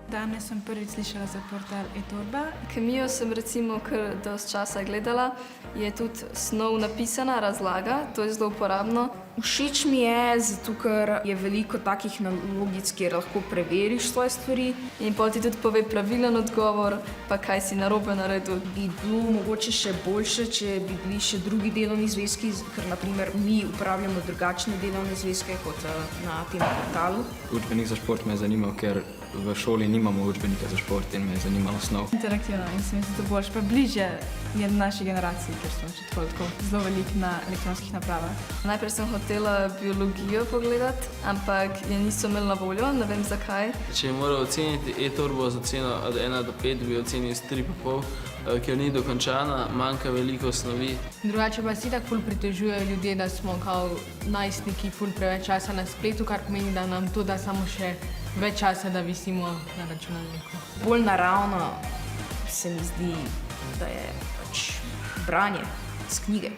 Danes sem prvič slišala za portal eTorba. Kemijo sem recimo kar dosti časa gledala, je tudi snov napisana, razlaga, to je zelo uporabno. Všeč mi je, zato ker je veliko takih nalogic, kjer lahko preveriš svoje stvari. In pol ti tudi pove pravilen odgovor, pa kaj si narobe naredil. Bi bilo mogoče še boljše, če bi bili še drugi delovni zvezki, ker naprimer mi uporabljamo drugačne delovne zvezke kot na tem portalu. Učbenik za šport me je zanimal, ker v šoli nimamo učbenika za šport in me je zanimalo snov. Interaktivno in se mi zdi to boljše, pa bliže je naši generaciji, ker smo še tako zelo veliki na elektronskih napravah. Najprej sem hotela biologijo pogledati, ampak je niso imeli na voljo, ne vem zakaj. Če je moral oceniti eTorbo z oceno od 1 do 5, bi ocenil s 3,5, ker ni dokončana, manjka veliko snovi. Drugače pa si tako ful pritožujejo ljudje, da smo kao najstniki ful preveč časa na spletu, kar pomeni, da nam to da samo še več časa, da visimo na računalniku. Bolj naravno se mi zdi, da je pač branje iz knjige.